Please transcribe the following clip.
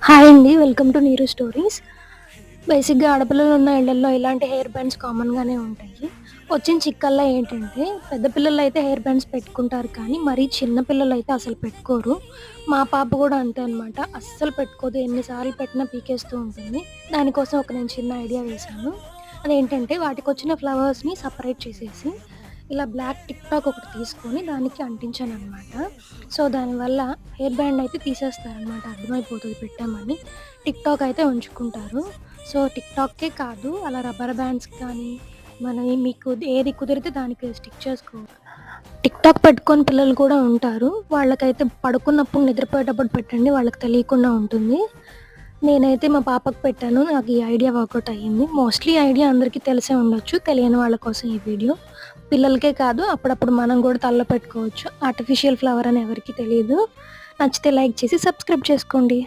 Hi అండి. Welcome to నీరు stories. బేసిక్‌గా ఆడపిల్లలు ఉన్న ఇళ్లల్లో ఇలాంటి హెయిర్ బ్యాండ్స్ కామన్‌గానే ఉంటాయి. వచ్చిన చిక్కల్లా ఏంటంటే, పెద్ద పిల్లలైతే హెయిర్ బ్యాండ్స్ పెట్టుకుంటారు కానీ, మరీ చిన్న పిల్లలైతే అసలు పెట్టుకోరు. మా పాప కూడా అంతే అనమాట. అస్సలు పెట్టుకోదు. ఎన్ని సార్లు పెట్టినా పీకేస్తూ ఉంటుంది. దానికోసం నేను చిన్న ఐడియా వేశాను. అదేంటంటే, వాటికొచ్చిన ఫ్లవర్స్‌ని సెపరేట్ చేసేసి, ఇలా బ్లాక్ టిక్ టాక్ ఒకటి తీసుకొని దానికి అంటించాననమాట. సో, దానివల్ల హెయిర్ బ్యాండ్ అయితే తీసేస్తారనమాట. అర్థమైపోతది పెట్టామని. టిక్ టాక్ అయితే ఉంచుకుంటారు. సో, టిక్ టాక్‌కే కాదు, అలా రబ్బర్ బ్యాండ్స్ కానీ, మీకు ఏది కుదిరితే దానికి స్టిక్ చేసుకోవచ్చు. టిక్ టాక్ పెట్టుకొని పిల్లలు కూడా ఉంటారు. వాళ్ళకైతే పడుకున్నప్పుడు, నిద్రపోయేటప్పుడు పెట్టండి. వాళ్ళకి తెలియకుండా ఉంటుంది. నేనైతే మా పాపకి పెట్టాను. నాకు ఈ ఐడియా వర్కౌట్ అయ్యింది. మోస్ట్‌లీ ఈ ఐడియా అందరికీ తెలిసే ఉండొచ్చు. తెలియని వాళ్ళ కోసం ఈ వీడియో. పిల్లలకే కాదు, అప్పుడప్పుడు మనం కూడా తలలో పెట్టుకోవచ్చు. ఆర్టిఫిషియల్ ఫ్లవర్ అని ఎవరికీ తెలీదు. నచ్చితే లైక్ చేసి సబ్స్క్రైబ్ చేసుకోండి.